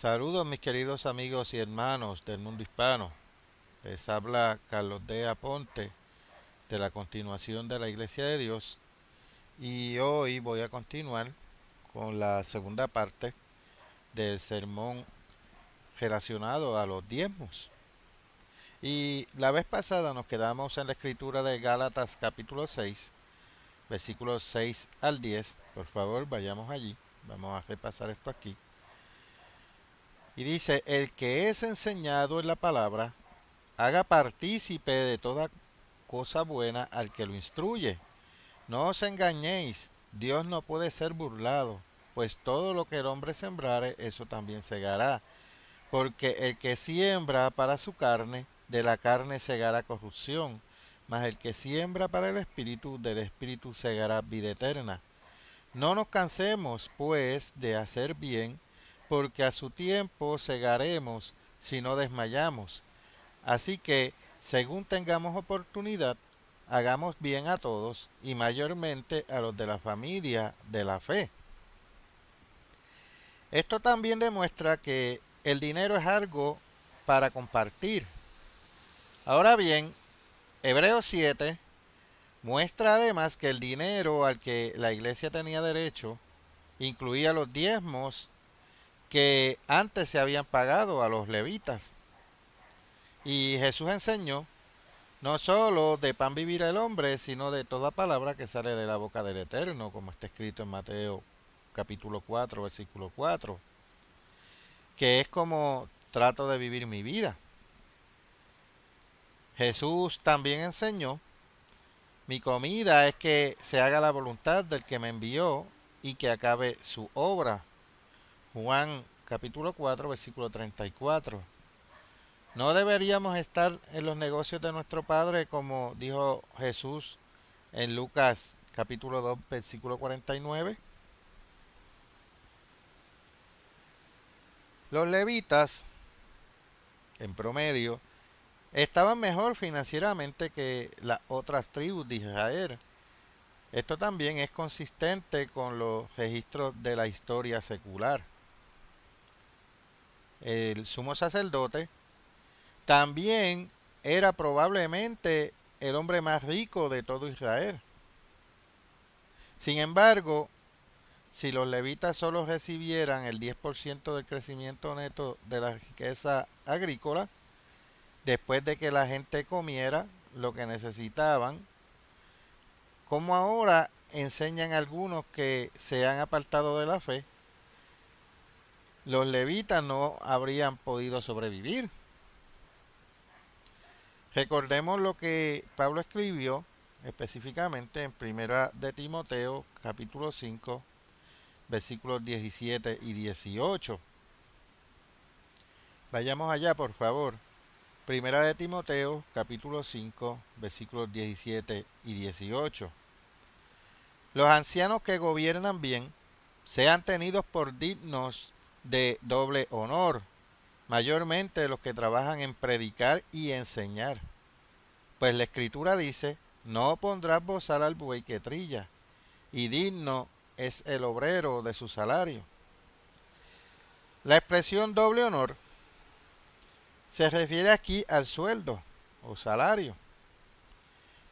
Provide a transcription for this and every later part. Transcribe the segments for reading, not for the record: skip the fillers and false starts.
Saludos mis queridos amigos y hermanos del mundo hispano. Les habla Carlos D. Aponte de la continuación de la Iglesia de Dios y hoy voy a continuar con la segunda parte del sermón relacionado a los diezmos. Y la vez pasada nos quedamos en la escritura de Gálatas capítulo 6, versículos 6 al 10. Por favor, vayamos allí. Vamos a repasar esto aquí. Y dice, el que es enseñado en la palabra, haga partícipe de toda cosa buena al que lo instruye. No os engañéis, Dios no puede ser burlado, pues todo lo que el hombre sembrare, eso también segará. Porque el que siembra para su carne, de la carne segará corrupción, mas el que siembra para el espíritu, del espíritu segará vida eterna. No nos cansemos, pues, de hacer bien, porque a su tiempo segaremos si no desmayamos. Así que, según tengamos oportunidad, hagamos bien a todos y mayormente a los de la familia de la fe. Esto también demuestra que el dinero es algo para compartir. Ahora bien, Hebreos 7 muestra además que el dinero al que la iglesia tenía derecho incluía los diezmos que antes se habían pagado a los levitas. Y Jesús enseñó no solo de pan vivirá el hombre, sino de toda palabra que sale de la boca del Eterno, como está escrito en Mateo capítulo 4, versículo 4, que es como trato de vivir mi vida. Jesús también enseñó, mi comida es que se haga la voluntad del que me envió y que acabe su obra. Juan capítulo 4, versículo 34. No deberíamos estar en los negocios de nuestro Padre como dijo Jesús en Lucas capítulo 2 versículo 49. Los levitas, en promedio, estaban mejor financieramente que las otras tribus de Israel. Esto también es consistente con los registros de la historia secular. El sumo sacerdote también era probablemente el hombre más rico de todo Israel. Sin embargo, si los levitas solo recibieran el 10% del crecimiento neto de la riqueza agrícola, después de que la gente comiera lo que necesitaban, como ahora enseñan algunos que se han apartado de la fe, los levitas no habrían podido sobrevivir. Recordemos lo que Pablo escribió específicamente en Primera de Timoteo, capítulo 5, versículos 17 y 18. Vayamos allá, por favor. Primera de Timoteo, capítulo 5, versículos 17 y 18. Los ancianos que gobiernan bien sean tenidos por dignos de doble honor, mayormente los que trabajan en predicar y enseñar. Pues la escritura dice, no pondrás bozal al buey que trilla, y digno es el obrero de su salario. La expresión doble honor se refiere aquí al sueldo o salario.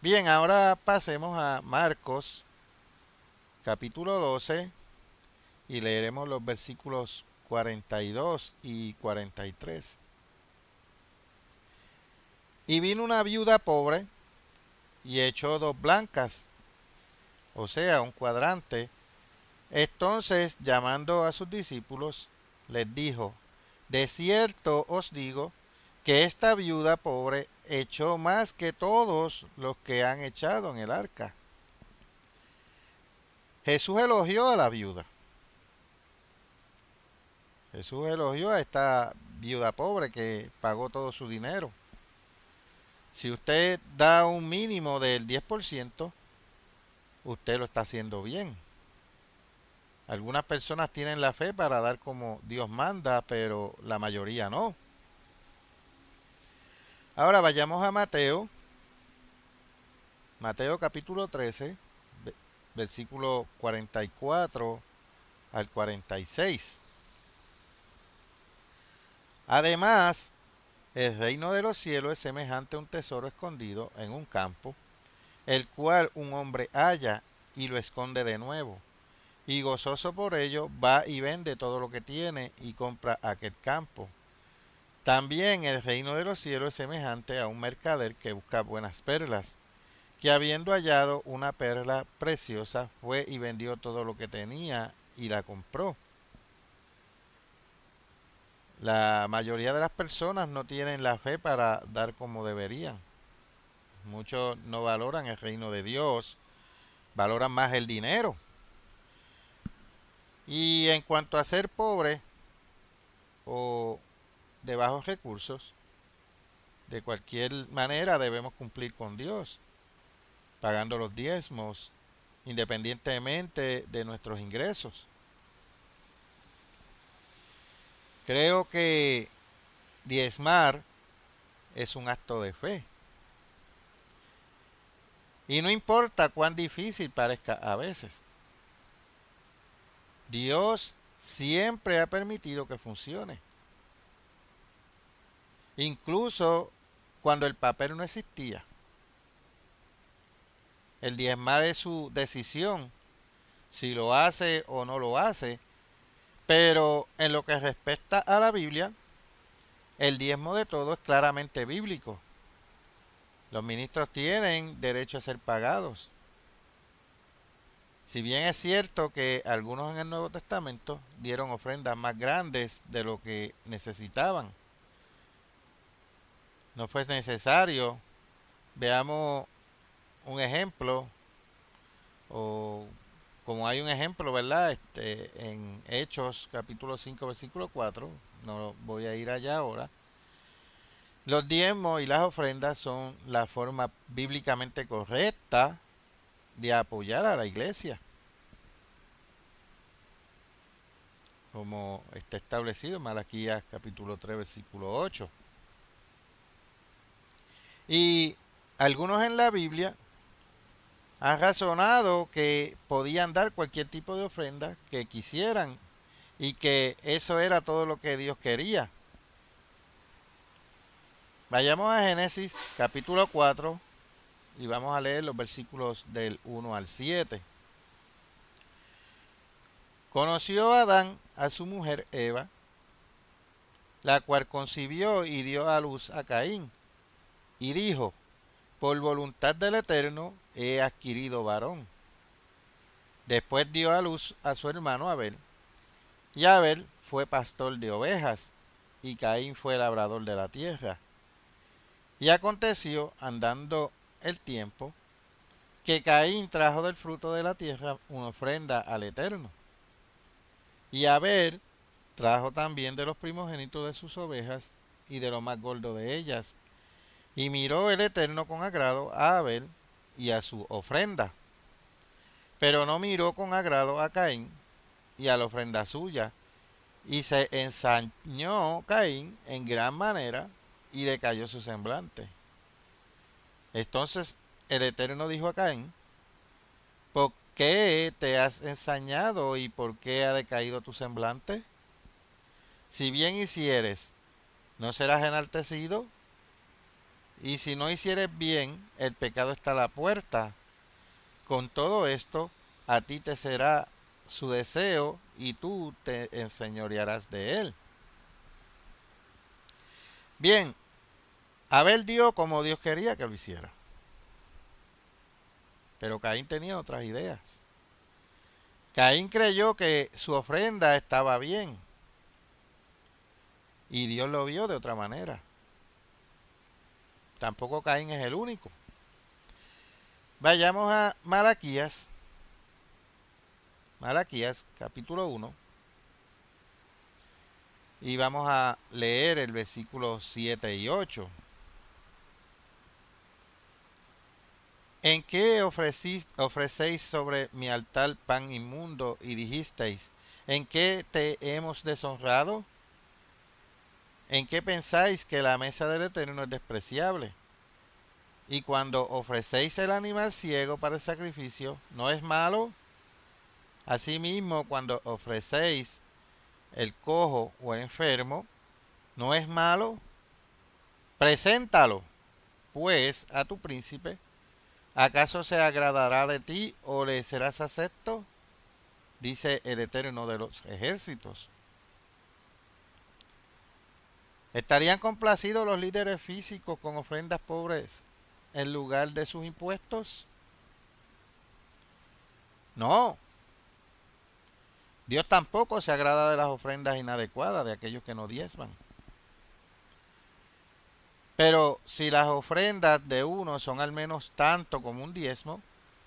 Bien, ahora pasemos a Marcos capítulo 12 y leeremos los versículos 42 y 43. Y vino una viuda pobre y echó dos blancas, o sea, un cuadrante. Entonces, llamando a sus discípulos, les dijo, de cierto os digo que esta viuda pobre echó más que todos los que han echado en el arca. Jesús elogió a la viuda. Jesús elogió a esta viuda pobre que pagó todo su dinero. Si usted da un mínimo del 10%, usted lo está haciendo bien. Algunas personas tienen la fe para dar como Dios manda, pero la mayoría no. Ahora vayamos a Mateo, Mateo capítulo 13, versículo 44 al 46. Además, el reino de los cielos es semejante a un tesoro escondido en un campo, el cual un hombre halla y lo esconde de nuevo. Y gozoso por ello va y vende todo lo que tiene y compra aquel campo. También el reino de los cielos es semejante a un mercader que busca buenas perlas, que habiendo hallado una perla preciosa fue y vendió todo lo que tenía y la compró. La mayoría de las personas no tienen la fe para dar como deberían. Muchos no valoran el reino de Dios, valoran más el dinero. Y en cuanto a ser pobre o de bajos recursos, de cualquier manera debemos cumplir con Dios, pagando los diezmos, independientemente de nuestros ingresos. Creo que diezmar es un acto de fe. Y no importa cuán difícil parezca a veces. Dios siempre ha permitido que funcione. Incluso cuando el papel no existía. El diezmar es su decisión, si lo hace o no lo hace. Pero en lo que respecta a la Biblia, el diezmo de todo es claramente bíblico. Los ministros tienen derecho a ser pagados. Si bien es cierto que algunos en el Nuevo Testamento dieron ofrendas más grandes de lo que necesitaban, no fue necesario. Veamos un ejemplo, o como hay un ejemplo, ¿verdad? En Hechos capítulo 5 versículo 4, no voy a ir allá ahora. Los diezmos y las ofrendas son la forma bíblicamente correcta de apoyar a la iglesia, como está establecido en Malaquías capítulo 3 versículo 8. Y algunos en la Biblia han razonado que podían dar cualquier tipo de ofrenda que quisieran y que eso era todo lo que Dios quería. Vayamos a Génesis capítulo 4 y vamos a leer los versículos del 1 al 7. Conoció Adán a su mujer Eva, la cual concibió y dio a luz a Caín, y dijo: por voluntad del Eterno he adquirido varón. Después dio a luz a su hermano Abel, y Abel fue pastor de ovejas, y Caín fue labrador de la tierra. Y aconteció, andando el tiempo, que Caín trajo del fruto de la tierra una ofrenda al Eterno. Y Abel trajo también de los primogénitos de sus ovejas y de lo más gordo de ellas. Y miró el Eterno con agrado a Abel y a su ofrenda, pero no miró con agrado a Caín y a la ofrenda suya. Y se ensañó Caín en gran manera y decayó su semblante. Entonces el Eterno dijo a Caín: ¿por qué te has ensañado y por qué ha decaído tu semblante? Si bien hicieres, ¿no serás enaltecido? Y si no hicieres bien, el pecado está a la puerta. Con todo esto, a ti te será su deseo y tú te enseñorearás de él. Bien, Abel dio como Dios quería que lo hiciera. Pero Caín tenía otras ideas. Caín creyó que su ofrenda estaba bien y Dios lo vio de otra manera. Tampoco Caín es el único. Vayamos a Malaquías capítulo 1 y vamos a leer el versículo 7 y 8. ¿En qué ofrecéis sobre mi altar pan inmundo y dijisteis: ¿en qué te hemos deshonrado? ¿En qué pensáis que la mesa del Eterno es despreciable? Y cuando ofrecéis el animal ciego para el sacrificio, ¿no es malo? Asimismo, cuando ofrecéis el cojo o el enfermo, No es malo, preséntalo, pues, a tu príncipe. ¿Acaso se agradará de ti o le serás acepto? Dice el Eterno de los ejércitos. ¿Estarían complacidos los líderes físicos con ofrendas pobres en lugar de sus impuestos? No. Dios tampoco se agrada de las ofrendas inadecuadas de aquellos que no diezman. Pero si las ofrendas de uno son al menos tanto como un diezmo,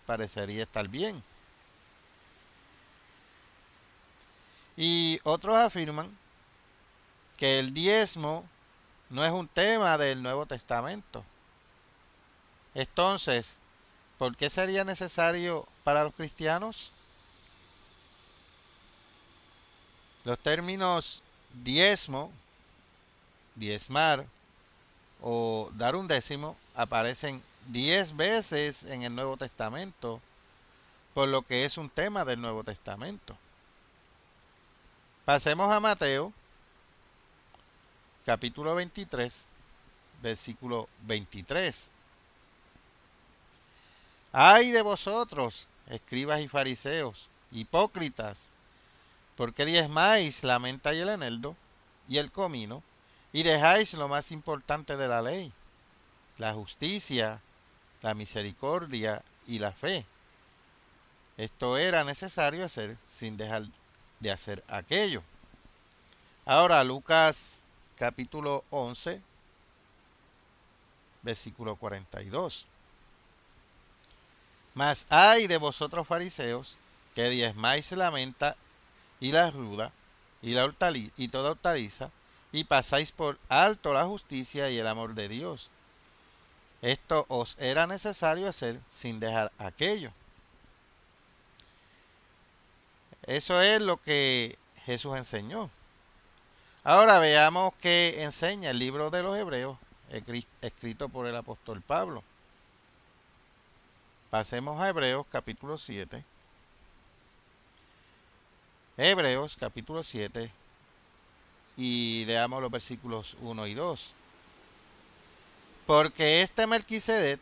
parecería estar bien. Y otros afirman que el diezmo no es un tema del Nuevo Testamento. Entonces, ¿por qué sería necesario para los cristianos? Los términos diezmo, diezmar o dar un décimo aparecen 10 veces en el Nuevo Testamento, por lo que es un tema del Nuevo Testamento. Pasemos a Mateo, capítulo 23, versículo 23. ¡Ay de vosotros, escribas y fariseos, hipócritas! Porque diezmáis la menta y el eneldo y el comino, y dejáis lo más importante de la ley, la justicia, la misericordia y la fe. Esto era necesario hacer sin dejar de hacer aquello. Ahora Lucas capítulo 11, versículo 42. Mas ay de vosotros fariseos, que diezmáis la menta y la ruda y toda hortaliza, y pasáis por alto la justicia y el amor de Dios. Esto os era necesario hacer sin dejar aquello. Eso es lo que Jesús enseñó. Ahora veamos qué enseña el libro de los Hebreos, escrito por el apóstol Pablo. Pasemos a Hebreos capítulo 7. Hebreos capítulo 7 y leamos los versículos 1 y 2. Porque este Melquisedec,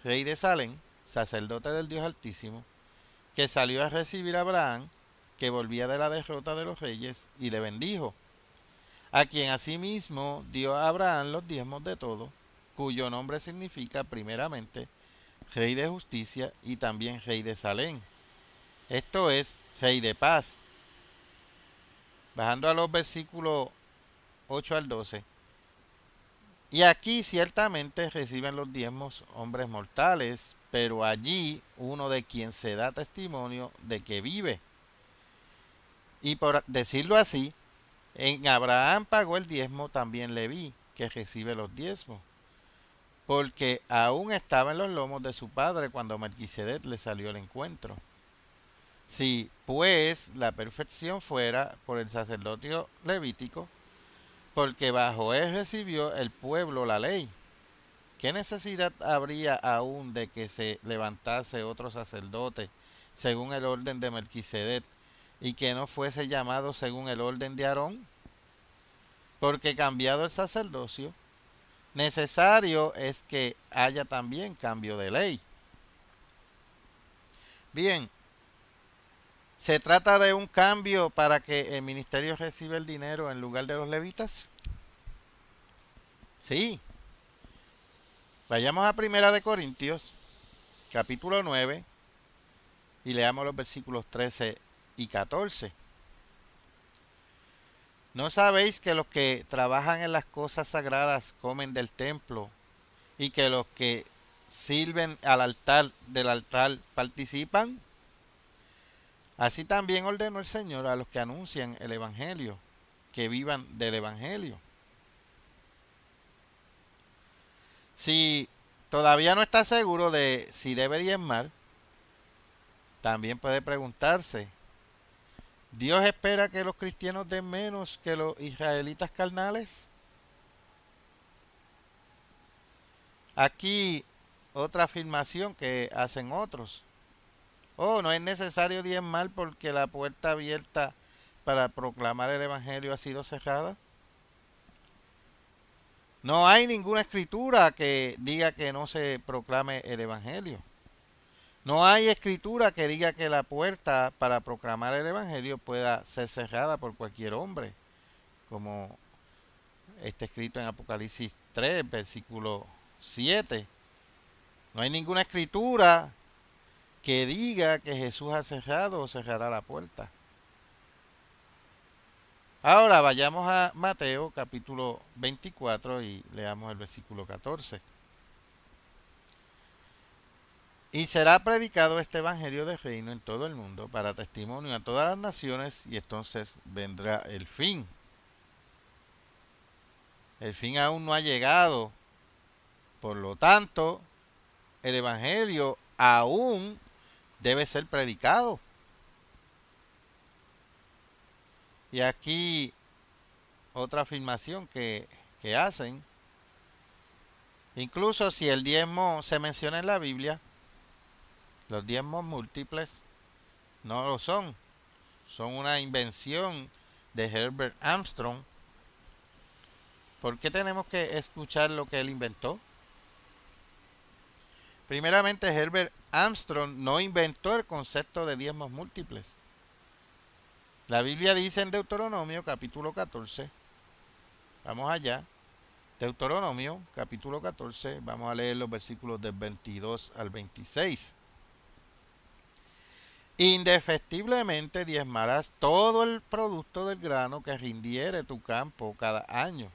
rey de Salem, sacerdote del Dios Altísimo, que salió a recibir a Abraham, que volvía de la derrota de los reyes, y le bendijo, a quien asimismo dio a Abraham los diezmos de todo, cuyo nombre significa primeramente rey de justicia y también rey de Salem, esto es, rey de paz. Bajando a los versículos 8 al 12. Y aquí ciertamente reciben los diezmos hombres mortales, pero allí uno de quien se da testimonio de que vive. Y por decirlo así, en Abraham pagó el diezmo también Leví, que recibe los diezmos, porque aún estaba en los lomos de su padre cuando Melquisedec le salió al encuentro. Si pues la perfección fuera por el sacerdocio levítico, porque bajo él recibió el pueblo la ley, ¿qué necesidad habría aún de que se levantase otro sacerdote según el orden de Melquisedec y que no fuese llamado según el orden de Aarón? Porque cambiado el sacerdocio, necesario es que haya también cambio de ley. Bien, ¿se trata de un cambio para que el ministerio reciba el dinero en lugar de los levitas? Sí. Vayamos a Primera de Corintios, capítulo 9, y leamos los versículos 13 y 14. ¿No sabéis que los que trabajan en las cosas sagradas comen del templo y que los que sirven al altar del altar participan? Así también ordenó el Señor a los que anuncian el Evangelio, que vivan del Evangelio. Si todavía no está seguro de si debe diezmar, también puede preguntarse, ¿Dios espera que los cristianos den menos que los israelitas carnales? Aquí otra afirmación que hacen otros. Oh, no es necesario diezmar porque la puerta abierta para proclamar el Evangelio ha sido cerrada. No hay ninguna escritura que diga que no se proclame el Evangelio. No hay escritura que diga que la puerta para proclamar el Evangelio pueda ser cerrada por cualquier hombre, como está escrito en Apocalipsis 3, versículo 7. No hay ninguna escritura que diga que Jesús ha cerrado o cerrará la puerta. Ahora vayamos a Mateo capítulo 24 y leamos el versículo 14. Y será predicado este evangelio del reino en todo el mundo para testimonio a todas las naciones y entonces vendrá el fin. El fin aún no ha llegado. Por lo tanto, el evangelio aún debe ser predicado. Y aquí otra afirmación que hacen. Incluso si el diezmo se menciona en la Biblia, los diezmos múltiples no lo son. Son una invención de Herbert Armstrong. ¿Por qué tenemos que escuchar lo que él inventó? Primeramente, Herbert Armstrong no inventó el concepto de diezmos múltiples. La Biblia dice en Deuteronomio capítulo 14, vamos allá, Deuteronomio capítulo 14, vamos a leer los versículos del 22 al 26. Indefectiblemente diezmarás todo el producto del grano que rindiere tu campo cada año,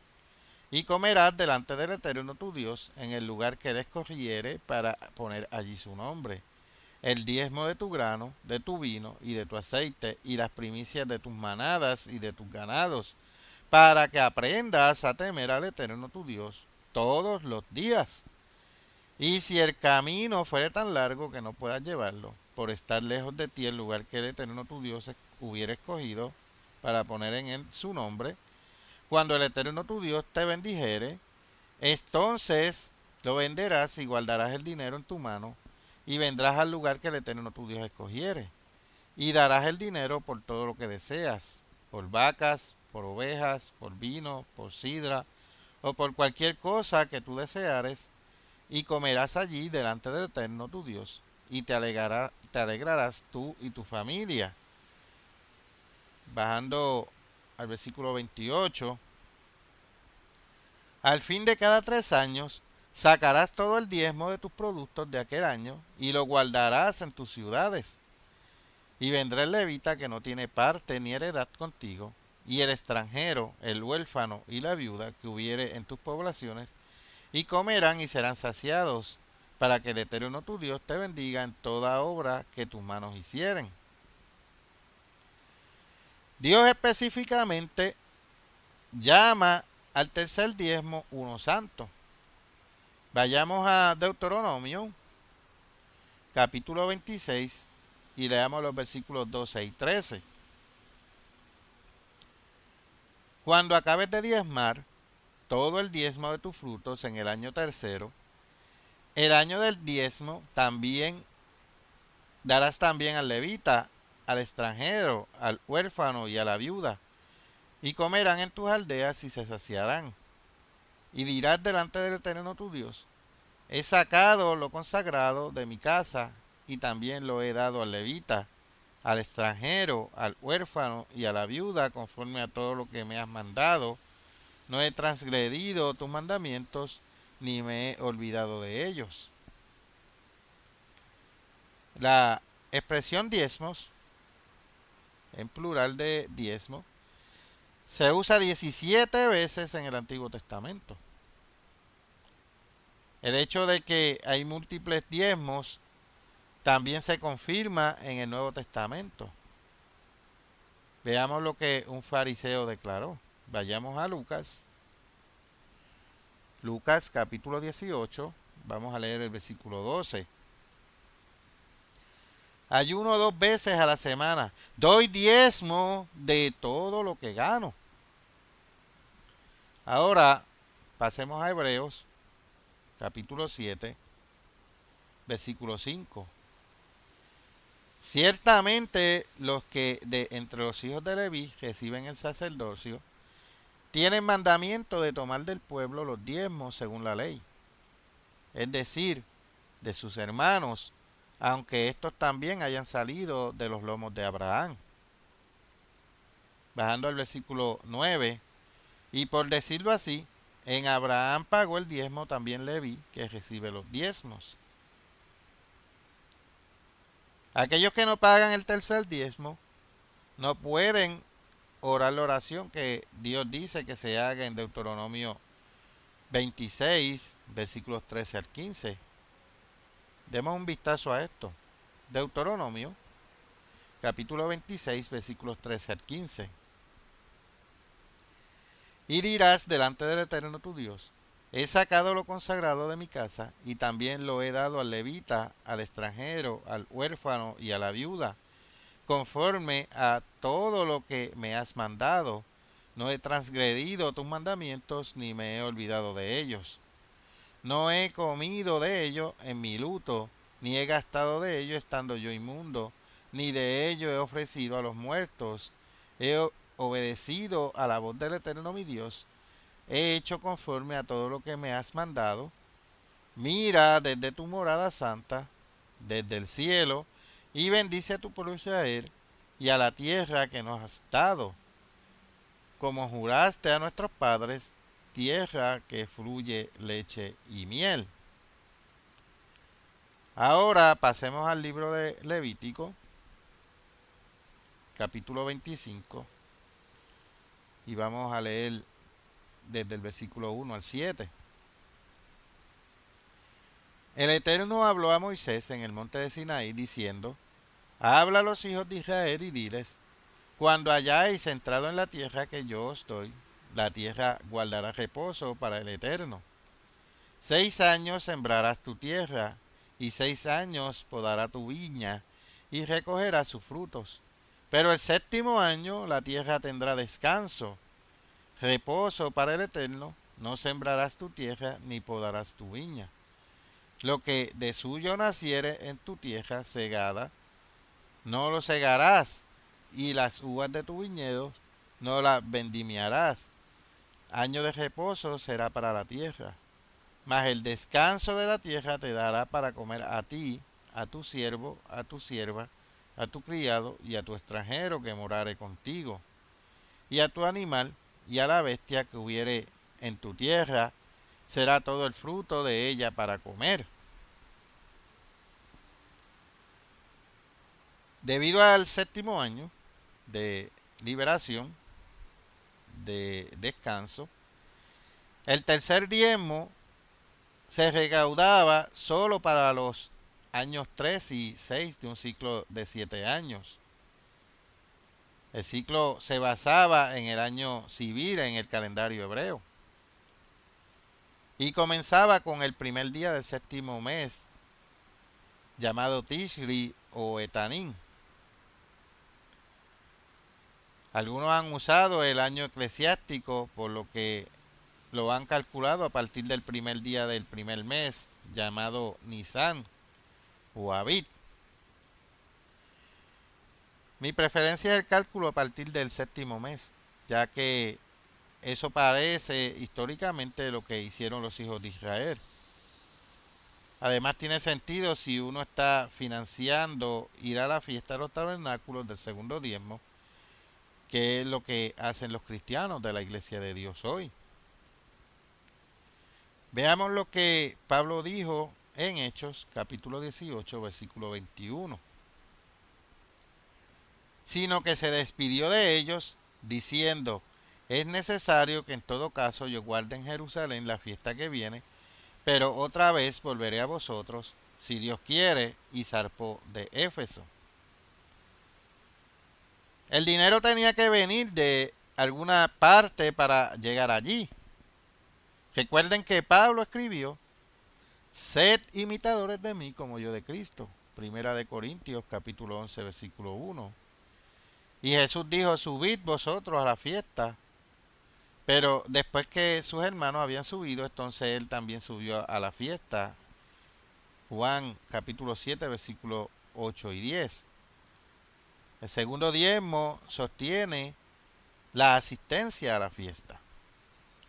y comerás delante del Eterno tu Dios en el lugar que él escogiere para poner allí su nombre. El diezmo de tu grano, de tu vino y de tu aceite, y las primicias de tus manadas y de tus ganados, para que aprendas a temer al Eterno tu Dios todos los días. Y si el camino fuere tan largo que no puedas llevarlo, por estar lejos de ti el lugar que el Eterno tu Dios hubiera escogido para poner en él su nombre, cuando el Eterno tu Dios te bendijere, entonces lo venderás y guardarás el dinero en tu mano, y vendrás al lugar que el Eterno tu Dios escogiere, y darás el dinero por todo lo que deseas, por vacas, por ovejas, por vino, por sidra, o por cualquier cosa que tú deseares, y comerás allí delante del Eterno tu Dios, y te alegrarás tú y tu familia. Bajando al versículo 28, al fin de cada 3 años sacarás todo el diezmo de tus productos de aquel año y lo guardarás en tus ciudades. Y vendrá el levita que no tiene parte ni heredad contigo, y el extranjero, el huérfano y la viuda que hubiere en tus poblaciones, y comerán y serán saciados, para que el Eterno tu Dios te bendiga en toda obra que tus manos hicieren. Dios específicamente llama al tercer diezmo uno santo. Vayamos a Deuteronomio, capítulo 26, y leamos los versículos 12 y 13. Cuando acabes de diezmar todo el diezmo de tus frutos en el año tercero, el año del diezmo también darás también al levita, al extranjero, al huérfano y a la viuda, y comerán en tus aldeas y se saciarán. Y dirás delante del Eterno tu Dios: he sacado lo consagrado de mi casa, y también lo he dado al levita, al extranjero, al huérfano y a la viuda, conforme a todo lo que me has mandado. No he transgredido tus mandamientos, ni me he olvidado de ellos. La expresión diezmos, en plural de diezmo, se usa 17 veces en el Antiguo Testamento. El hecho de que hay múltiples diezmos también se confirma en el Nuevo Testamento. Veamos lo que un fariseo declaró. Vayamos a Lucas. Lucas capítulo 18. Vamos a leer el versículo 12. Ayuno 2 veces a la semana. Doy diezmo de todo lo que gano. Ahora pasemos a Hebreos capítulo 7, versículo 5. Ciertamente los que de entre los hijos de Leví reciben el sacerdocio tienen mandamiento de tomar del pueblo los diezmos según la ley, es decir, de sus hermanos, aunque estos también hayan salido de los lomos de Abraham. Bajando al versículo 9, y por decirlo así, en Abraham pagó el diezmo también Leví, que recibe los diezmos. Aquellos que no pagan el tercer diezmo no pueden orar la oración que Dios dice que se haga en Deuteronomio 26, versículos 13 al 15. Demos un vistazo a esto. Deuteronomio, capítulo 26, versículos 13 al 15. Y dirás delante del Eterno tu Dios: he sacado lo consagrado de mi casa, y también lo he dado al levita, al extranjero, al huérfano y a la viuda, conforme a todo lo que me has mandado. No he transgredido tus mandamientos, ni me he olvidado de ellos. No he comido de ello en mi luto, ni he gastado de ello estando yo inmundo, ni de ello he ofrecido a los muertos. He obedecido a la voz del Eterno mi Dios. He hecho conforme a todo lo que me has mandado. Mira desde tu morada santa, desde el cielo, y bendice a tu pueblo Israel y a la tierra que nos has dado, como juraste a nuestros padres, tierra que fluye leche y miel. Ahora pasemos al libro de Levítico, capítulo 25, y vamos a leer desde el versículo 1 al 7. El Eterno habló a Moisés en el monte de Sinaí, diciendo: habla a los hijos de Israel y diles: cuando hayáis entrado en la tierra que yo os doy, la tierra guardará reposo para el Eterno. 6 años sembrarás tu tierra, y 6 años podará tu viña, y recogerá sus frutos. Pero el 7º año la tierra tendrá descanso, reposo para el Eterno. No sembrarás tu tierra, ni podarás tu viña. Lo que de suyo naciere en tu tierra segada, no lo segarás, y las uvas de tu viñedo no las vendimiarás. Año de reposo será para la tierra. Mas el descanso de la tierra te dará para comer a ti, a tu siervo, a tu sierva, a tu criado y a tu extranjero que morare contigo, y a tu animal y a la bestia que hubiere en tu tierra, será todo el fruto de ella para comer. Debido al 7º año de liberación, de descanso, el tercer diezmo se recaudaba solo para los años 3 y 6 de un ciclo de 7 años. El ciclo se basaba en el año civil en el calendario hebreo y comenzaba con el primer día del 7º mes, llamado Tishri o Etanín. Algunos han usado el año eclesiástico, por lo que lo han calculado a partir del primer día del primer mes, llamado Nisan o Abid. Mi preferencia es el cálculo a partir del 7º mes, ya que eso parece históricamente lo que hicieron los hijos de Israel. Además tiene sentido si uno está financiando ir a la fiesta de los tabernáculos del segundo diezmo, que es lo que hacen los cristianos de la Iglesia de Dios hoy. Veamos lo que Pablo dijo en Hechos, capítulo 18, versículo 21. Sino que se despidió de ellos, diciendo: es necesario que en todo caso yo guarde en Jerusalén la fiesta que viene, pero otra vez volveré a vosotros, si Dios quiere, y zarpó de Éfeso. El dinero tenía que venir de alguna parte para llegar allí. Recuerden que Pablo escribió: sed imitadores de mí como yo de Cristo. Primera de Corintios capítulo 11 versículo 1. Y Jesús dijo: subid vosotros a la fiesta. Pero después que sus hermanos habían subido, entonces él también subió a la fiesta. Juan capítulo 7 versículo 8 y 10. El segundo diezmo sostiene la asistencia a la fiesta.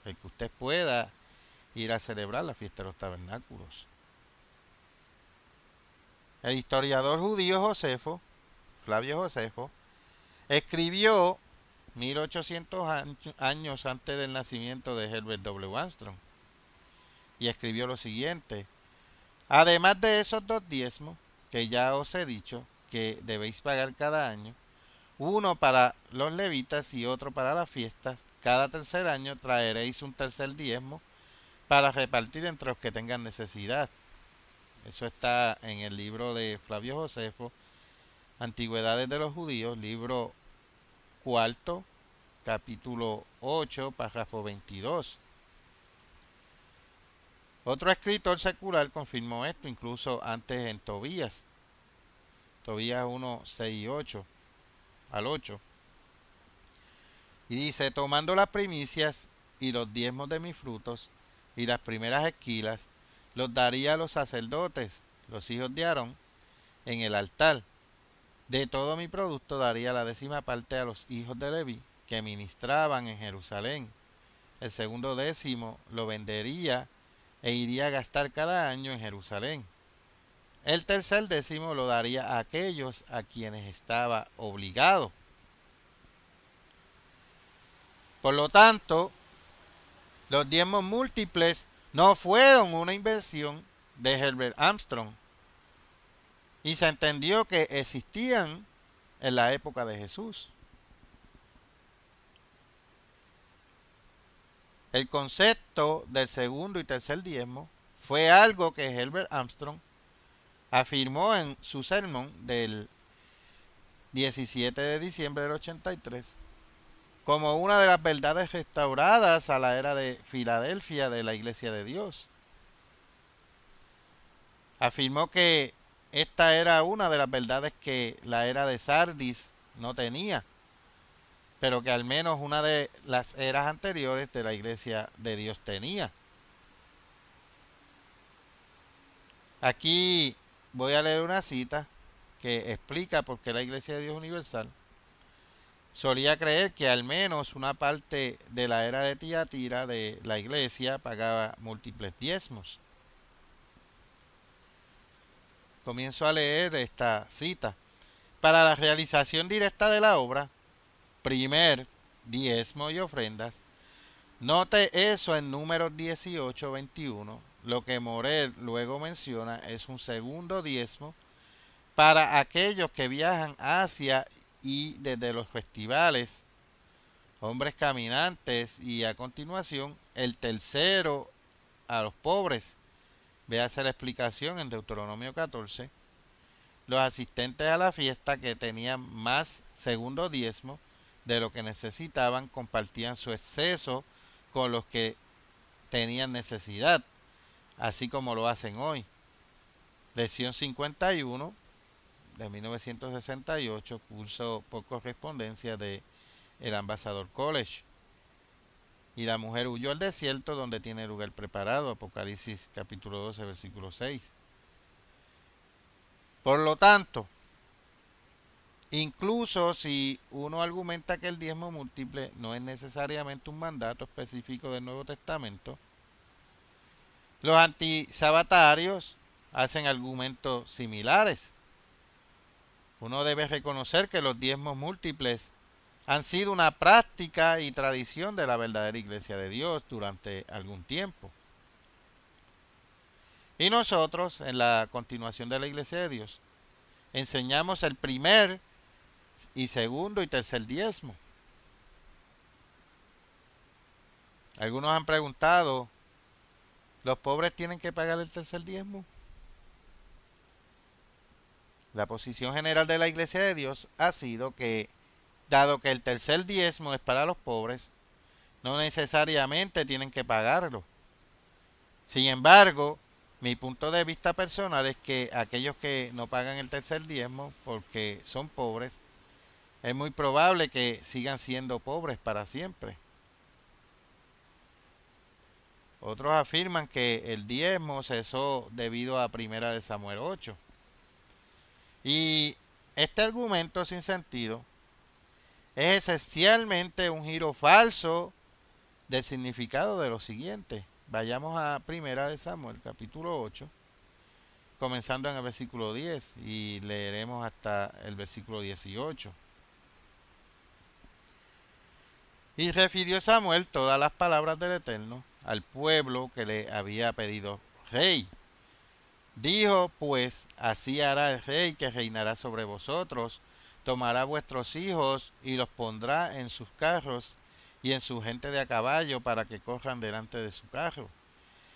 el que usted pueda ir a celebrar la fiesta de los tabernáculos. El historiador judío Josefo, Flavio Josefo, escribió 1800 años antes del nacimiento de Herbert W. Armstrong y escribió lo siguiente: además de esos 2 diezmos que ya os he dicho que debéis pagar cada año, uno para los levitas y otro para las fiestas, cada tercer año traeréis un tercer diezmo para repartir entre los que tengan necesidad. Eso está en el libro de Flavio Josefo, Antigüedades de los Judíos, libro cuarto, capítulo 8, párrafo 22. Otro escritor secular confirmó esto incluso antes en Tobías 1, 6 y 8 al 8. Y dice: tomando las primicias y los diezmos de mis frutos y las primeras esquilas, los daría a los sacerdotes, los hijos de Aarón, en el altar. De todo mi producto daría la 10ª parte a los hijos de Leví, que ministraban en Jerusalén. El segundo 10º lo vendería e iría a gastar cada año en Jerusalén. El tercer 10º lo daría a aquellos a quienes estaba obligado. Por lo tanto, los diezmos múltiples no fueron una invención de Herbert Armstrong, y se entendió que existían en la época de Jesús. El concepto del segundo y tercer diezmo fue algo que Herbert Armstrong afirmó en su sermón del 17 de diciembre del 83 como una de las verdades restauradas a la era de Filadelfia de la Iglesia de Dios. Afirmó que esta era una de las verdades que la era de Sardis no tenía, pero que al menos una de las eras anteriores de la Iglesia de Dios tenía. Aquí voy a leer una cita que explica por qué la Iglesia de Dios Universal solía creer que al menos una parte de la era de Tiatira de la Iglesia pagaba múltiples diezmos. Comienzo a leer esta cita. Para la realización directa de la obra, primer diezmo y ofrendas. Note eso en Números 18, 21. Lo que Morel luego menciona es un segundo diezmo para aquellos que viajan hacia y desde los festivales, hombres caminantes, y a continuación el tercero a los pobres. Véase la explicación en Deuteronomio 14. Los asistentes a la fiesta que tenían más segundo diezmo de lo que necesitaban compartían su exceso con los que tenían necesidad, así como lo hacen hoy. Lección 51 de 1968, curso por correspondencia de el Ambassador College. Y la mujer huyó al desierto donde tiene lugar preparado, Apocalipsis capítulo 12, versículo 6. Por lo tanto, incluso si uno argumenta que el diezmo múltiple no es necesariamente un mandato específico del Nuevo Testamento, los antisabatarios hacen argumentos similares. Uno debe reconocer que los diezmos múltiples han sido una práctica y tradición de la verdadera Iglesia de Dios durante algún tiempo. Y nosotros, en la continuación de la Iglesia de Dios, enseñamos el primer y segundo y tercer diezmo. Algunos han preguntado, ¿los pobres tienen que pagar el tercer diezmo? La posición general de la Iglesia de Dios ha sido que, dado que el tercer diezmo es para los pobres, no necesariamente tienen que pagarlo. Sin embargo, mi punto de vista personal es que aquellos que no pagan el tercer diezmo porque son pobres, es muy probable que sigan siendo pobres para siempre. Otros afirman que el diezmo cesó debido a 1 Samuel 8. Y este argumento sin sentido es esencialmente un giro falso del significado de lo siguiente. Vayamos a Primera de Samuel, capítulo 8, comenzando en el versículo 10 y leeremos hasta el versículo 18. Y refirió Samuel todas las palabras del Eterno al pueblo que le había pedido rey. Dijo pues, así hará el rey que reinará sobre vosotros, tomará vuestros hijos y los pondrá en sus carros y en su gente de a caballo para que corran delante de su carro.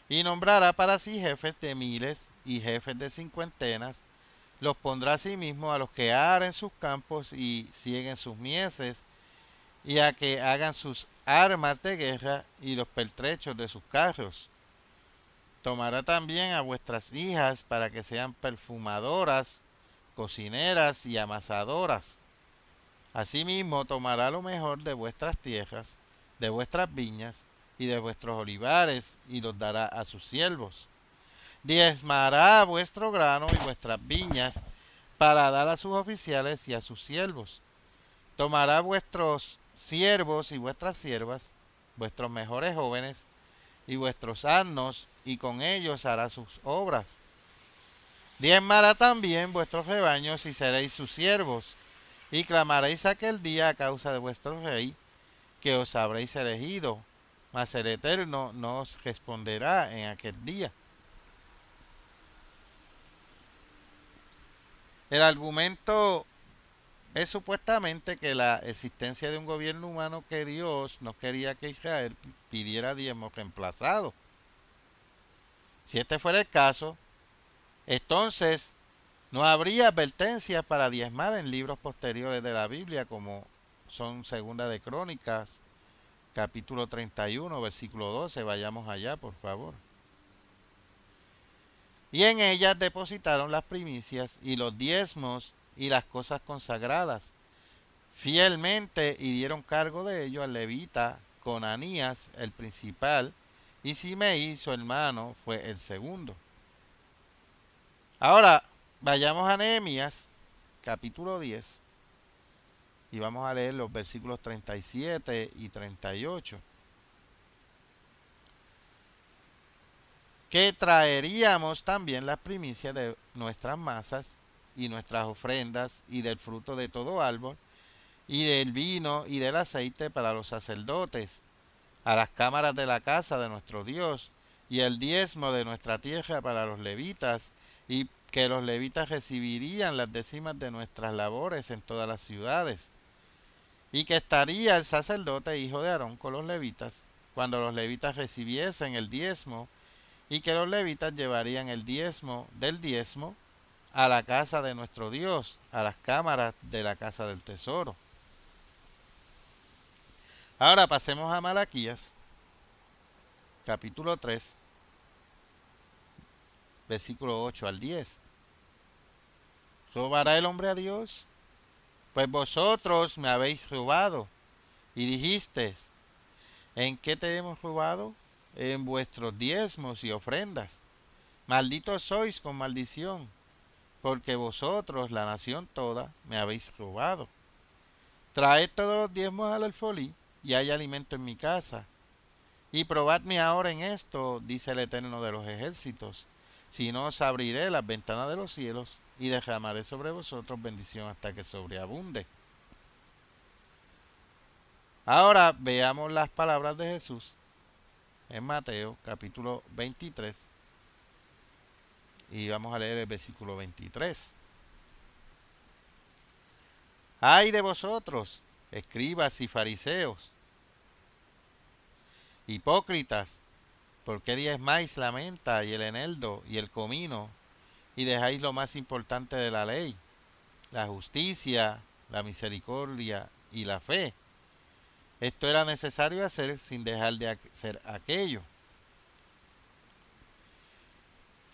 Y nombrará para sí jefes de miles y jefes de cincuentenas, los pondrá a sí mismo a los que aren sus campos y sieguen sus mieses, y a que hagan sus armas de guerra y los pertrechos de sus carros. Tomará también a vuestras hijas para que sean perfumadoras, cocineras y amasadoras. Asimismo tomará lo mejor de vuestras tierras, de vuestras viñas y de vuestros olivares, y los dará a sus siervos. Diezmará vuestro grano y vuestras viñas para dar a sus oficiales y a sus siervos. Tomará vuestros siervos y vuestras siervas, vuestros mejores jóvenes y vuestros asnos, y con ellos hará sus obras. Diezmará también vuestros rebaños y seréis sus siervos, y clamaréis aquel día a causa de vuestro rey, que os habréis elegido, mas el Eterno no os responderá en aquel día. El argumento es supuestamente que la existencia de un gobierno humano que Dios no quería que Israel pidiera diezmo reemplazado. Si este fuera el caso, entonces no habría advertencias para diezmar en libros posteriores de la Biblia, como son Segunda de Crónicas, capítulo 31, versículo 12. Vayamos allá, por favor. Y en ellas depositaron las primicias y los diezmos y las cosas consagradas fielmente, y dieron cargo de ello al levita Conanías, el principal, y Simei, su hermano, fue el segundo. Ahora, vayamos a Nehemías, capítulo 10, y vamos a leer los versículos 37 y 38. Que traeríamos también las primicias de nuestras masas y nuestras ofrendas y del fruto de todo árbol y del vino y del aceite para los sacerdotes, a las cámaras de la casa de nuestro Dios, y el diezmo de nuestra tierra para los levitas, y que los levitas recibirían las décimas de nuestras labores en todas las ciudades, y que estaría el sacerdote hijo de Aarón con los levitas, cuando los levitas recibiesen el diezmo, y que los levitas llevarían el diezmo del diezmo a la casa de nuestro Dios, a las cámaras de la casa del tesoro. Ahora pasemos a Malaquías, capítulo 3, versículo 8 al 10. ¿Robará el hombre a Dios? Pues vosotros me habéis robado, y dijisteis, ¿en qué te hemos robado? En vuestros diezmos y ofrendas. Malditos sois con maldición, porque vosotros, la nación toda, me habéis robado. Traed todos los diezmos al alfolí, y hay alimento en mi casa. Y probadme ahora en esto, dice el Eterno de los ejércitos, si no os abriré las ventanas de los cielos, y derramaré sobre vosotros bendición hasta que sobreabunde. Ahora veamos las palabras de Jesús en Mateo capítulo 23, y vamos a leer el versículo 23. ¡Ay de vosotros, escribas y fariseos, hipócritas! ¿Por qué diezmáis la menta y el eneldo y el comino, y dejáis lo más importante de la ley, la justicia, la misericordia y la fe? Esto era necesario hacer sin dejar de hacer aquello.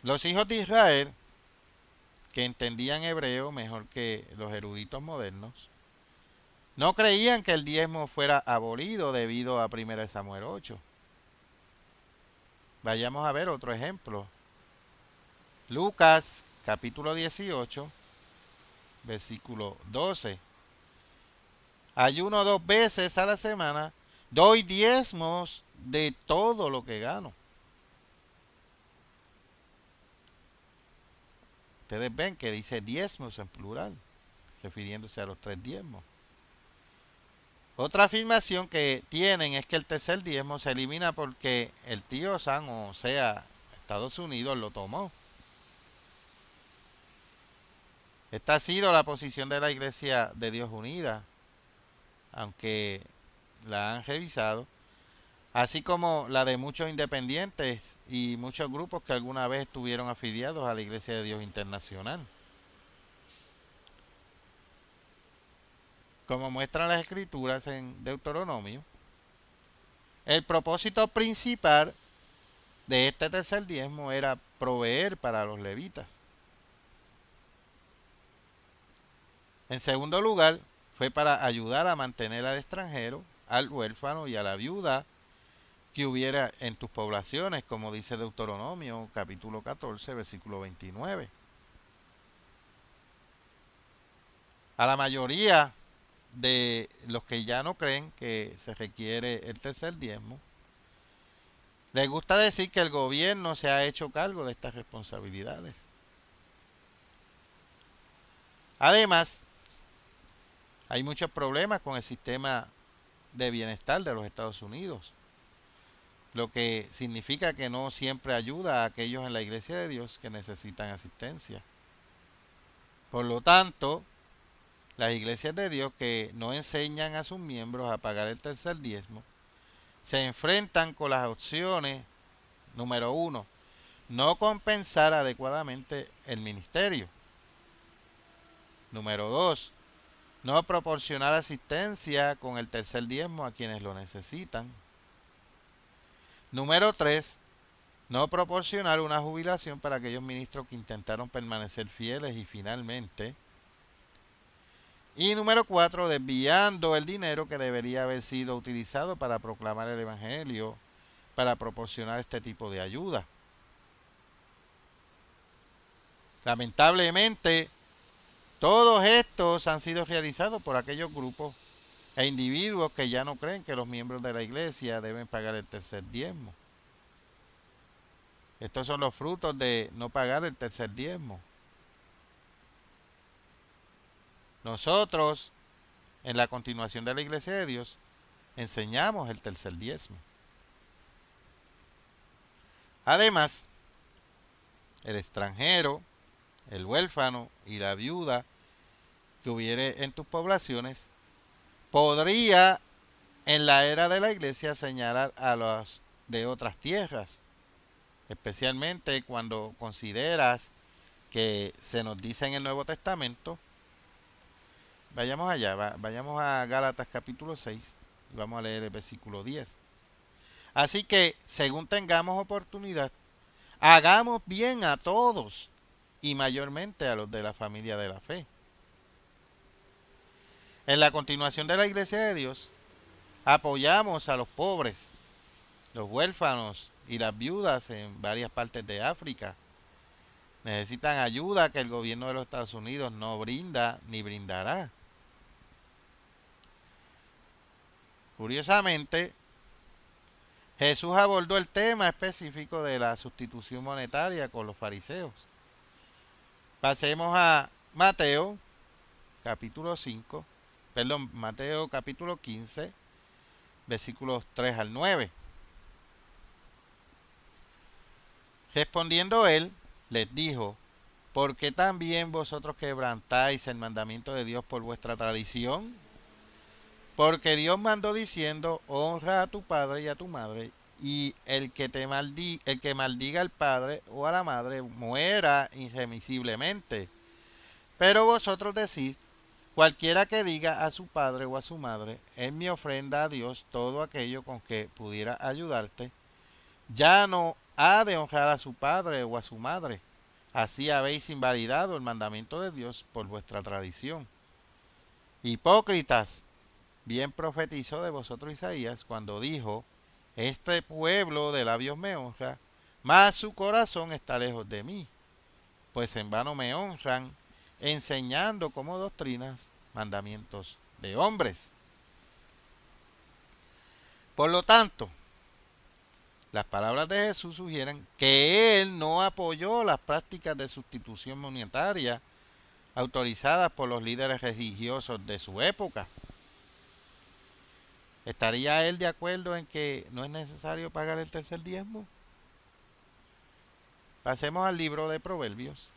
Los hijos de Israel, que entendían hebreo mejor que los eruditos modernos, no creían que el diezmo fuera abolido debido a 1 Samuel 8. Vayamos a ver otro ejemplo. Lucas capítulo 18, versículo 12. Ayuno 2 veces a la semana Doy diezmos de todo lo que gano. Ustedes ven que dice diezmos en plural, refiriéndose a los 3 diezmos. Otra afirmación que tienen es que el tercer diezmo se elimina porque el tío Sam, o sea, Estados Unidos, lo tomó. Esta ha sido la posición de la Iglesia de Dios Unida, aunque la han revisado, así como la de muchos independientes y muchos grupos que alguna vez estuvieron afiliados a la Iglesia de Dios Internacional. Como muestran las escrituras en Deuteronomio, el propósito principal de este tercer diezmo era proveer para los levitas. En segundo lugar, fue para ayudar a mantener al extranjero, al huérfano y a la viuda que hubiera en tus poblaciones, como dice Deuteronomio capítulo 14, versículo 29. A la mayoría de los que ya no creen que se requiere el tercer diezmo, les gusta decir que el gobierno se ha hecho cargo de estas responsabilidades. Además, hay muchos problemas con el sistema de bienestar de los Estados Unidos, lo que significa que no siempre ayuda a aquellos en la Iglesia de Dios que necesitan asistencia. Por lo tanto, las iglesias de Dios que no enseñan a sus miembros a pagar el tercer diezmo se enfrentan con las opciones: número 1, no compensar adecuadamente el ministerio; número 2, no proporcionar asistencia con el tercer diezmo a quienes lo necesitan; número 3, no proporcionar una jubilación para aquellos ministros que intentaron permanecer fieles y finalmente; y número 4, desviando el dinero que debería haber sido utilizado para proclamar el Evangelio, para proporcionar este tipo de ayuda. Lamentablemente, todos estos han sido realizados por aquellos grupos e individuos que ya no creen que los miembros de la iglesia deben pagar el tercer diezmo. Estos son los frutos de no pagar el tercer diezmo. Nosotros, en la continuación de la Iglesia de Dios, enseñamos el tercer diezmo. Además, el extranjero, el huérfano y la viuda que hubiere en tus poblaciones podría en la era de la iglesia señalar a los de otras tierras, especialmente cuando consideras que se nos dice en el Nuevo Testamento. Vayamos allá, vayamos a Gálatas capítulo 6 y vamos a leer el versículo 10. Así que, según tengamos oportunidad, hagamos bien a todos y mayormente a los de la familia de la fe. En la continuación de la Iglesia de Dios, apoyamos a los pobres, los huérfanos y las viudas en varias partes de África. Necesitan ayuda que el gobierno de los Estados Unidos no brinda ni brindará. Curiosamente, Jesús abordó el tema específico de la sustitución monetaria con los fariseos. Pasemos a Mateo capítulo 5, Mateo capítulo 15, versículos 3 al 9. Respondiendo él, les dijo: ¿por qué también vosotros quebrantáis el mandamiento de Dios por vuestra tradición? Porque Dios mandó diciendo: honra a tu padre y a tu madre, y el que maldiga al padre o a la madre muera irremisiblemente. Pero vosotros decís: cualquiera que diga a su padre o a su madre, es mi ofrenda a Dios todo aquello con que pudiera ayudarte, ya no ha de honrar a su padre o a su madre. Así habéis invalidado el mandamiento de Dios por vuestra tradición. Hipócritas, bien profetizó de vosotros Isaías cuando dijo: este pueblo de labios me honra, mas su corazón está lejos de mí, pues en vano me honran, enseñando como doctrinas mandamientos de hombres. Por lo tanto, las palabras de Jesús sugieren que él no apoyó las prácticas de sustitución monetaria autorizadas por los líderes religiosos de su época. ¿Estaría él de acuerdo en que no es necesario pagar el tercer diezmo? Pasemos al libro de Proverbios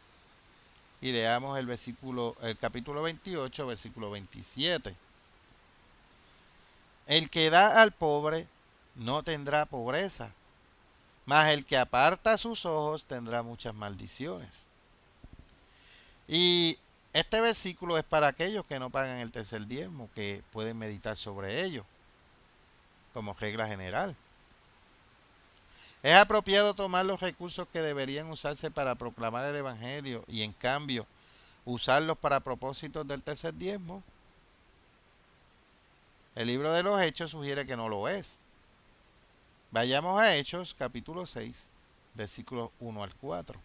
y leamos el capítulo 28, versículo 27. El que da al pobre no tendrá pobreza, mas el que aparta sus ojos tendrá muchas maldiciones. Y este versículo es para aquellos que no pagan el tercer diezmo, que pueden meditar sobre ello como regla general. Es apropiado tomar los recursos que deberían usarse para proclamar el Evangelio y en cambio usarlos para propósitos del tercer diezmo. El libro de los Hechos sugiere que no lo es. Vayamos a Hechos capítulo 6, versículos 1 al 4.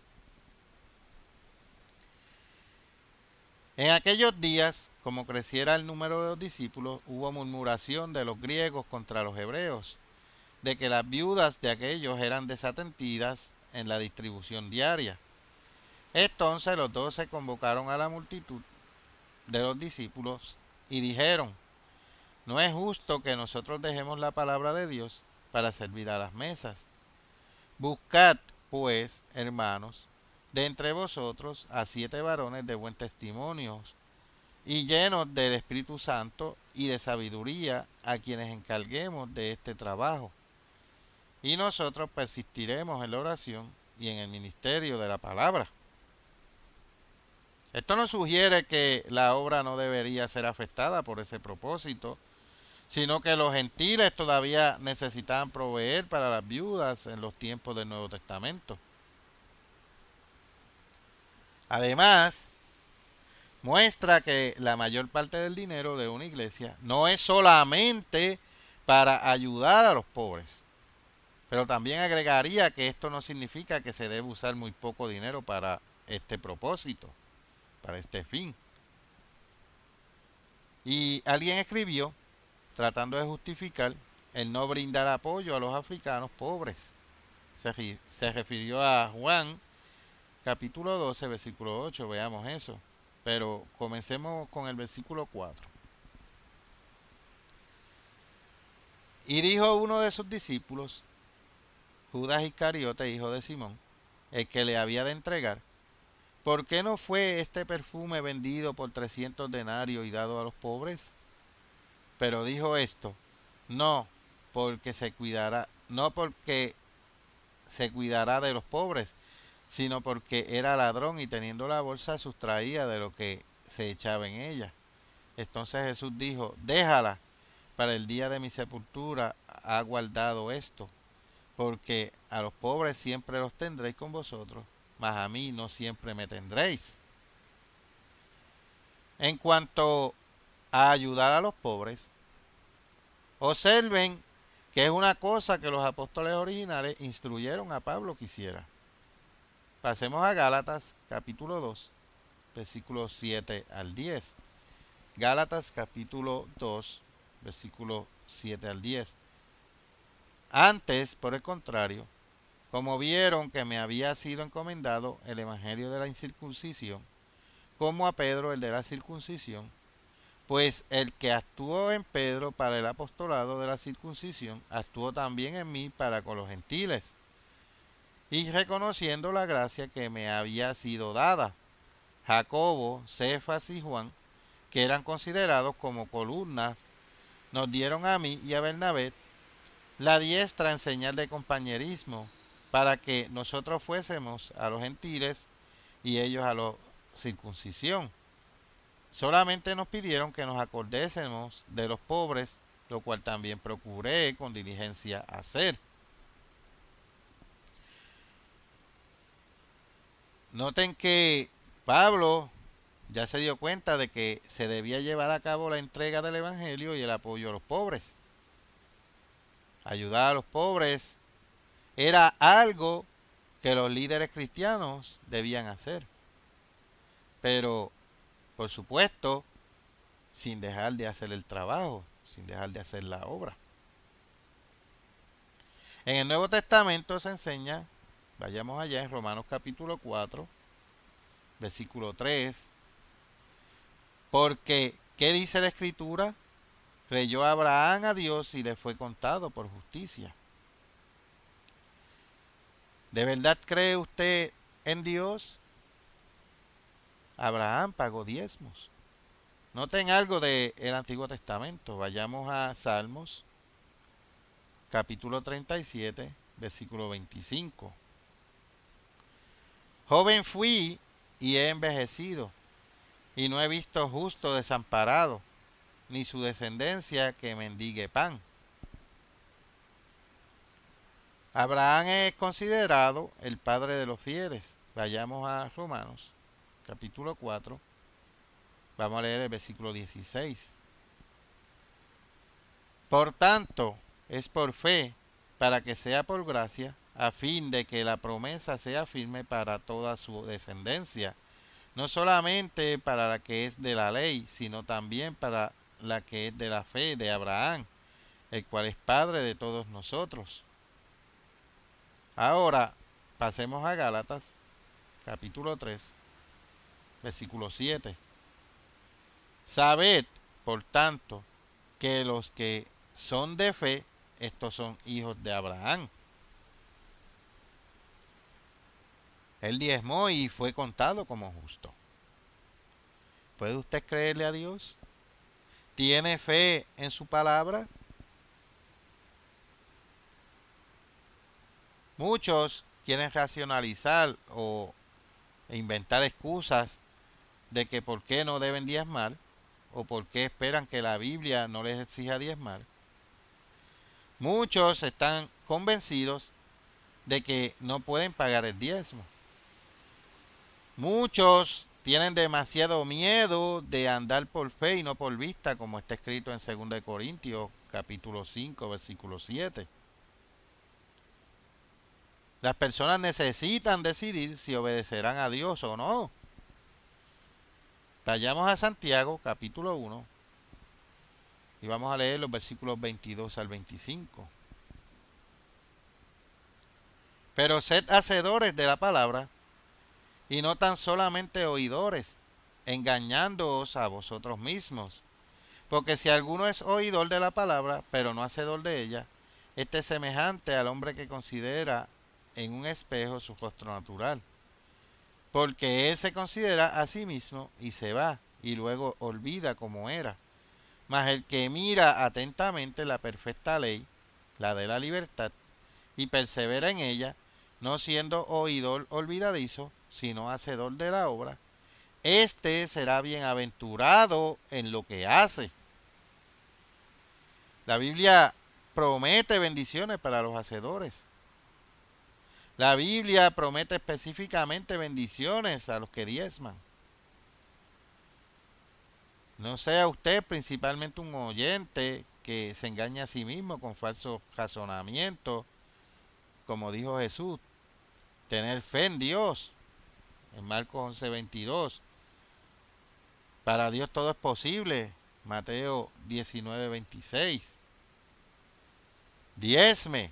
En aquellos días, como creciera el número de los discípulos, hubo murmuración de los griegos contra los hebreos, de que las viudas de aquellos eran desatentidas en la distribución diaria. Entonces los 12 convocaron a la multitud de los discípulos y dijeron: no es justo que nosotros dejemos la palabra de Dios para servir a las mesas. Buscad, pues, hermanos, de entre vosotros a 7 varones de buen testimonio y llenos del Espíritu Santo y de sabiduría, a quienes encarguemos de este trabajo. Y nosotros persistiremos en la oración y en el ministerio de la palabra. Esto nos sugiere que la obra no debería ser afectada por ese propósito, sino que los gentiles todavía necesitaban proveer para las viudas en los tiempos del Nuevo Testamento. Además, muestra que la mayor parte del dinero de una iglesia no es solamente para ayudar a los pobres, pero también agregaría que esto no significa que se debe usar muy poco dinero para este propósito, para este fin. Y alguien escribió, tratando de justificar el no brindar apoyo a los africanos pobres. Se refirió a Juan, capítulo 12, versículo 8, veamos eso. Pero comencemos con el versículo 4. Y dijo uno de sus discípulos, Judas Iscariote, hijo de Simón, el que le había de entregar: ¿por qué no fue este perfume vendido por 300 denarios y dado a los pobres? Pero dijo esto, no porque se cuidará de los pobres, sino porque era ladrón y teniendo la bolsa sustraía de lo que se echaba en ella. Entonces Jesús dijo: déjala, para el día de mi sepultura ha guardado esto, porque a los pobres siempre los tendréis con vosotros, mas a mí no siempre me tendréis. En cuanto a ayudar a los pobres, observen que es una cosa que los apóstoles originales instruyeron a Pablo que hiciera. Pasemos a Gálatas capítulo 2, versículos 7 al 10. Gálatas capítulo 2, versículos 7 al 10. Antes, por el contrario, como vieron que me había sido encomendado el evangelio de la incircuncisión, como a Pedro el de la circuncisión, pues el que actuó en Pedro para el apostolado de la circuncisión, actuó también en mí para con los gentiles. Y reconociendo la gracia que me había sido dada, Jacobo, Cefas y Juan, que eran considerados como columnas, nos dieron a mí y a Bernabé la diestra en señal de compañerismo, para que nosotros fuésemos a los gentiles y ellos a la circuncisión. Solamente nos pidieron que nos acordésemos de los pobres, lo cual también procuré con diligencia hacer. Noten que Pablo ya se dio cuenta de que se debía llevar a cabo la entrega del evangelio y el apoyo a los pobres. Ayudar a los pobres era algo que los líderes cristianos debían hacer. Pero, por supuesto, sin dejar de hacer el trabajo, sin dejar de hacer la obra. En el Nuevo Testamento se enseña, vayamos allá en Romanos capítulo 4, versículo 3, porque, ¿qué dice la Escritura? Creyó Abraham a Dios y le fue contado por justicia. ¿De verdad cree usted en Dios? Abraham pagó diezmos. Noten algo del Antiguo Testamento. Vayamos a Salmos, capítulo 37, versículo 25. Joven fui y he envejecido, y no he visto justo desamparado, ni su descendencia que mendigue pan. Abraham es considerado el padre de los fieles. Vayamos a Romanos, capítulo 4. Vamos a leer el versículo 16. Por tanto, es por fe, para que sea por gracia, a fin de que la promesa sea firme para toda su descendencia, no solamente para la que es de la ley, sino también para la que es de la fe de Abraham, el cual es padre de todos nosotros. Ahora, pasemos a Gálatas, capítulo 3, versículo 7. Sabed, por tanto, que los que son de fe, estos son hijos de Abraham. Él diezmó y fue contado como justo. ¿Puede usted creerle a Dios? ¿Tiene fe en su palabra? Muchos quieren racionalizar o inventar excusas de que por qué no deben diezmar o por qué esperan que la Biblia no les exija diezmar. Muchos están convencidos de que no pueden pagar el diezmo. Muchos tienen demasiado miedo de andar por fe y no por vista, como está escrito en 2 Corintios capítulo 5, versículo 7. Las personas necesitan decidir si obedecerán a Dios o no. Vayamos a Santiago capítulo 1 y vamos a leer los versículos 22 al 25. Pero sed hacedores de la palabra y no tan solamente oidores, engañándoos a vosotros mismos. Porque si alguno es oidor de la palabra, pero no hacedor de ella, este es semejante al hombre que considera en un espejo su rostro natural. Porque él se considera a sí mismo y se va, y luego olvida cómo era. Mas el que mira atentamente la perfecta ley, la de la libertad, y persevera en ella, no siendo oidor olvidadizo, sino hacedor de la obra, éste será bienaventurado en lo que hace. La Biblia promete bendiciones para los hacedores. La Biblia promete específicamente bendiciones a los que diezman. No sea usted principalmente un oyente que se engaña a sí mismo con falsos razonamientos, como dijo Jesús, tener fe en Dios, en Marcos 11:22. Para Dios todo es posible, Mateo 19:26. Diezme.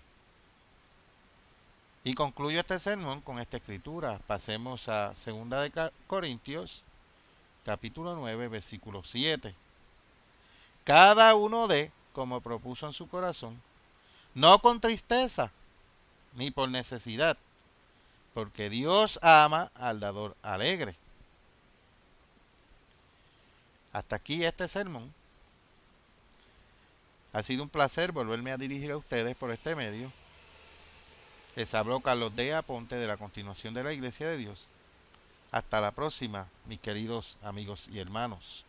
Y concluyo este sermón con esta escritura. Pasemos a 2 de Corintios, capítulo 9, versículo 7. Cada uno dé como propuso en su corazón, no con tristeza, ni por necesidad, porque Dios ama al dador alegre. Hasta aquí este sermón. Ha sido un placer volverme a dirigir a ustedes por este medio. Les habló Carlos D. Aponte de la Continuación de la Iglesia de Dios. Hasta la próxima, mis queridos amigos y hermanos.